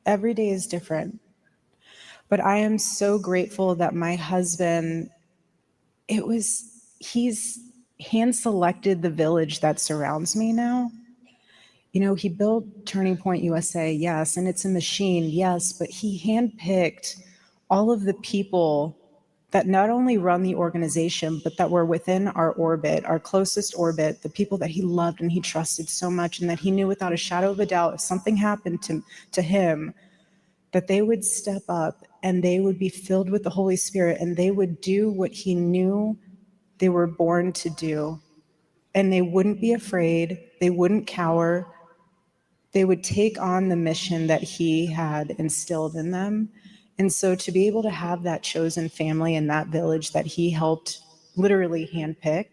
Every day is different. But I am so grateful that my husband, he's hand selected the village that surrounds me now. You know, he built Turning Point USA, yes, and it's a machine, yes, but he handpicked all of the people that not only run the organization, but that were within our orbit, our closest orbit, the people that he loved and he trusted so much, and that he knew without a shadow of a doubt, if something happened to him, that they would step up and they would be filled with the Holy Spirit and they would do what he knew they were born to do. And they wouldn't be afraid, they wouldn't cower, they would take on the mission that he had instilled in them. And so to be able to have that chosen family in that village that he helped literally handpick,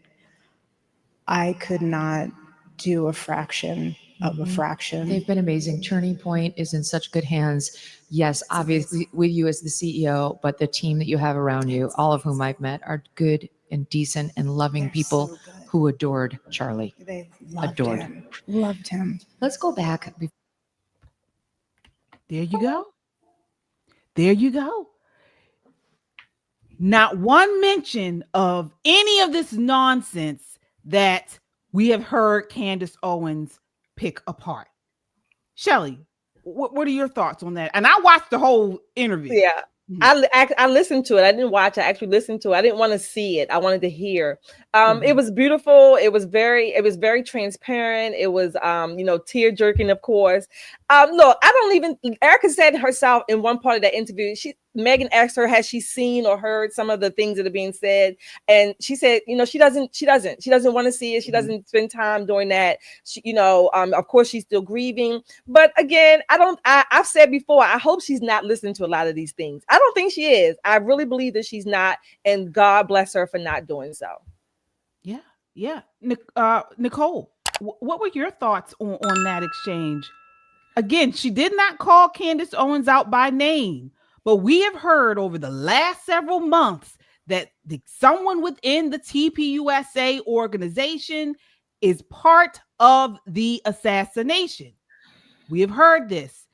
I could not do a fraction of a fraction. They've been amazing. Turning Point is in such good hands. Yes, obviously with you as the CEO, but the team that you have around you, all of whom I've met, are good and decent and loving people so who adored Charlie. They loved him. Let's go back. There you go. There you go. Not one mention of any of this nonsense that we have heard Candace Owens pick apart. Shelley, what are your thoughts on that? And I watched the whole interview. Yeah. I listened to it. I didn't watch. I actually listened to it. I didn't want to see it. I wanted to hear. It was beautiful. It was very transparent. It was, tear jerking, of course. Look, I don't even. Erika said herself in one part of that interview. Megyn asked her, has she seen or heard some of the things that are being said? And she said, she doesn't want to see it. She doesn't spend time doing that. She, of course, she's still grieving. But again, I've said before, I hope she's not listening to a lot of these things. I don't think she is. I really believe that she's not. And God bless her for not doing so. Yeah. Yeah. Nicole, what were your thoughts on that exchange? Again, she did not call Candace Owens out by name. But we have heard over the last several months that someone within the TPUSA organization is part of the assassination. We have heard this.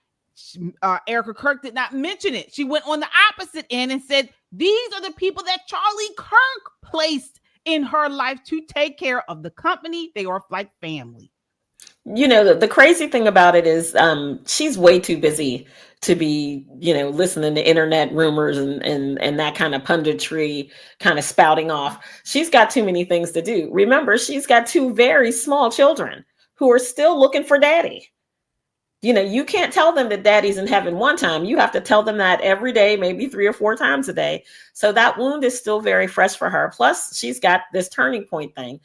Erika Kirk did not mention it. She went on the opposite end and said, these are the people that Charlie Kirk placed in her life to take care of the company. They are like family. The crazy thing about it is she's way too busy to be, listening to internet rumors and that kind of punditry kind of spouting off. She's got too many things to do. Remember, she's got two very small children who are still looking for daddy. You can't tell them that daddy's in heaven one time. You have to tell them that every day, maybe 3 or 4 times a day. So that wound is still very fresh for her. Plus, she's got this turning point thing.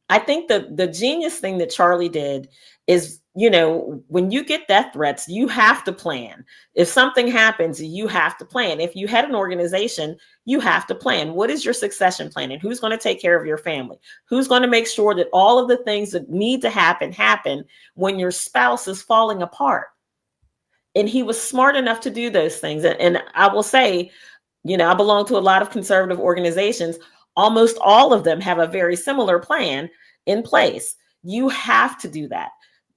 I think the genius thing that Charlie did is, when you get death threats, you have to plan. If something happens, you have to plan. If you had an organization, you have to plan. What is your succession planning? Who's going to take care of your family? Who's going to make sure that all of the things that need to happen when your spouse is falling apart? And he was smart enough to do those things. And I will say, I belong to a lot of conservative organizations. Almost all of them have a very similar plan in place. You have to do that.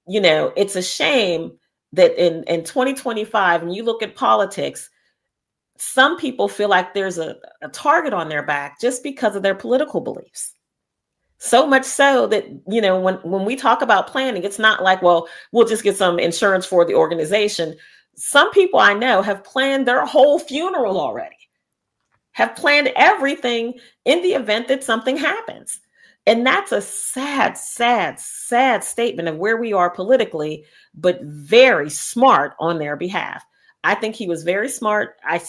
It's a shame that in 2025, when you look at politics, some people feel like there's a target on their back just because of their political beliefs. So much so that, when we talk about planning, it's not like, well, we'll just get some insurance for the organization. Some people I know have planned their whole funeral already, have planned everything in the event that something happens. And that's a sad, sad, sad statement of where we are politically, but very smart on their behalf. I think he was very smart. I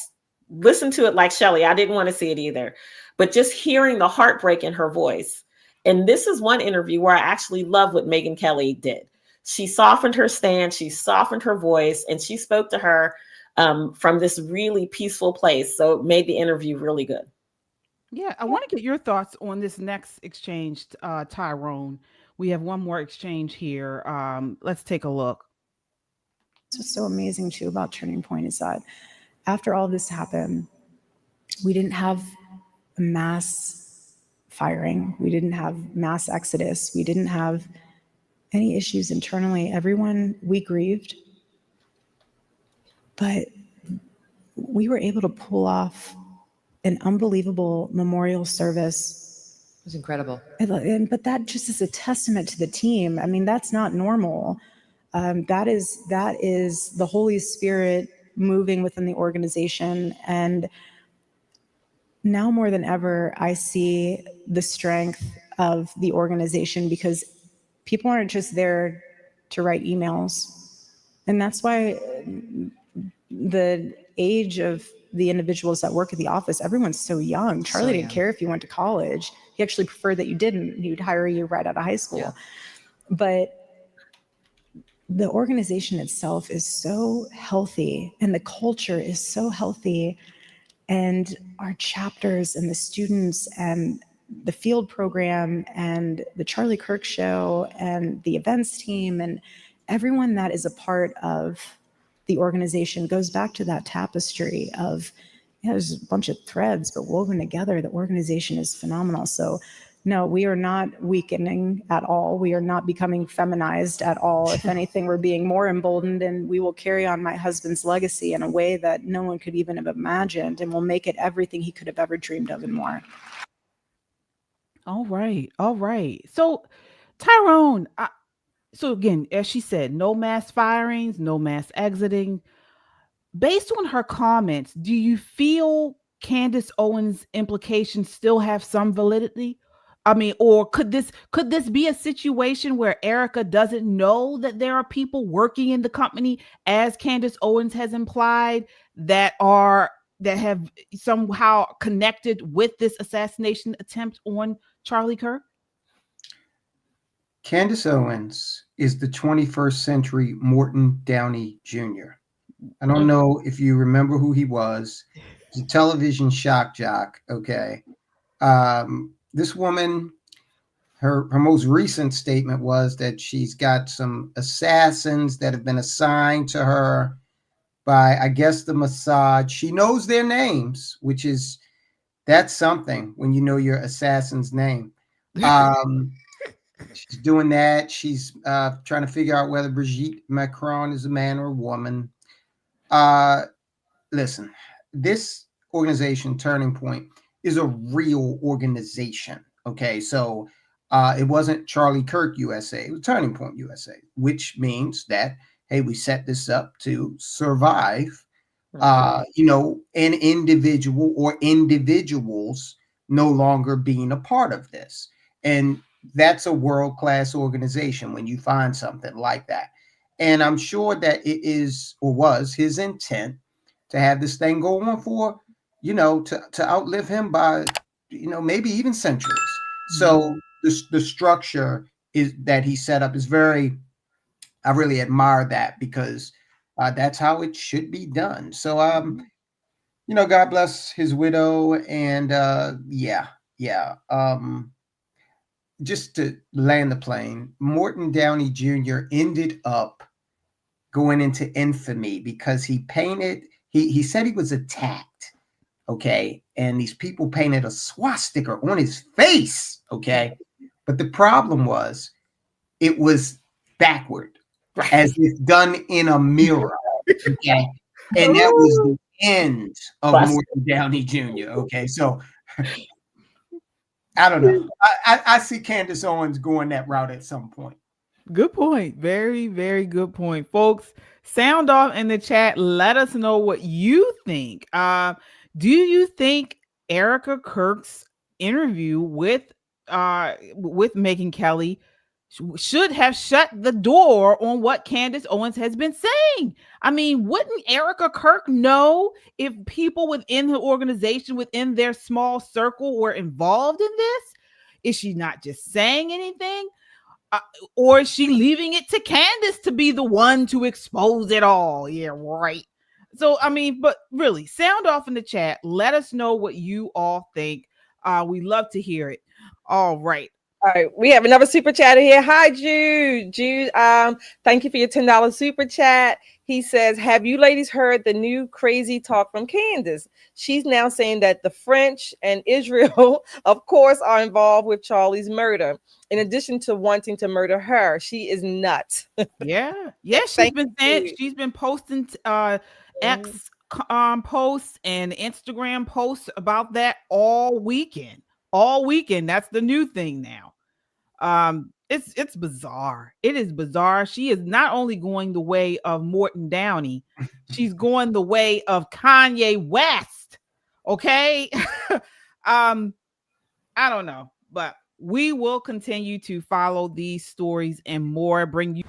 listened to it like Shelley. I didn't want to see it either, but just hearing the heartbreak in her voice. And this is one interview where I actually love what Megyn Kelly did. She softened her stance, she softened her voice, and she spoke to her from this really peaceful place. So it made the interview really good. Yeah, I want to get your thoughts on this next exchange, Tyrone. We have one more exchange here. Let's take a look. What's so amazing too about Turning Point is that after all this happened, we didn't have a mass firing. We didn't have mass exodus. We didn't have any issues internally. Everyone, we grieved. but we were able to pull off an unbelievable memorial service. It was incredible. But that just is a testament to the team. I mean, that's not normal. That is the Holy Spirit moving within the organization. And now more than ever, I see the strength of the organization, because people aren't just there to write emails. And that's why the age of the individuals that work at the office, everyone's so young. Charlie didn't care if you went to college. He actually preferred that you didn't. He would hire you right out of high school. Yeah. But the organization itself is so healthy, and the culture is so healthy, and our chapters and the students and the field program and the Charlie Kirk show and the events team and everyone that is a part of the organization goes back to that tapestry of, there's a bunch of threads, but woven together, the organization is phenomenal. So no, we are not weakening at all. We are not becoming feminized at all. If anything, we're being more emboldened, and we will carry on my husband's legacy in a way that no one could even have imagined, and we'll make it everything he could have ever dreamed of and more. All right. All right. So Tyrone, so again, as she said, no mass firings, no mass exiting. Based on her comments, do you feel Candace Owens' implications still have some validity? I mean, or could this be a situation where Erika doesn't know that there are people working in the company, as Candace Owens has implied, that have somehow connected with this assassination attempt on Charlie Kirk? Candace Owens is the 21st century Morton Downey Jr. I don't know if you remember who he was. He's a television shock jock. Okay. This woman, her most recent statement was that she's got some assassins that have been assigned to her by, I guess, the Mossad. She knows their names, that's something when you know your assassin's name. She's doing that. She's trying to figure out whether Brigitte Macron is a man or a woman. Listen, this organization, Turning Point, is a real organization. Okay, so it wasn't Charlie Kirk USA, it was Turning Point USA, which means that, hey, we set this up to survive, an individual or individuals no longer being a part of this. And that's a world-class organization when you find something like that. And I'm sure that it is or was his intent to have this thing go on for, to outlive him by, maybe even centuries. So the structure is that he set up is I really admire that, because that's how it should be done. So, God bless his widow. And just to land the plane, Morton Downey Jr. ended up going into infamy because he said he was attacked. Okay. And these people painted a swastika on his face. Okay. But the problem was it was backward, as if done in a mirror. Okay. And that was the end of Morton Downey Jr. Okay. So I don't know. I see Candace Owens going that route at some point. Good point. Very, very good point. Folks, sound off in the chat. Let us know what you think. Do you think Erika Kirk's interview with Megyn Kelly should have shut the door on what Candace Owens has been saying? I mean, wouldn't Erika Kirk know if people within the organization, within their small circle, were involved in this? Is she not just saying anything? Or is she leaving it to Candace to be the one to expose it all? Yeah, right. So, I mean, but really, sound off in the chat. Let us know what you all think. We love to hear it. All right. All right, we have another super chat here. Hi, Jude. Jude, thank you for your $10 super chat. He says, have you ladies heard the new crazy talk from Candace? She's now saying that the French and Israel, of course, are involved with Charlie's murder. In addition to wanting to murder her, she is nuts. Yeah. She's been posting X posts and Instagram posts about that all weekend. All weekend. That's the new thing now. It's bizarre. It is bizarre. She is not only going the way of Morton Downey, she's going the way of Kanye West. Okay. I don't know, but we will continue to follow these stories and more, bring you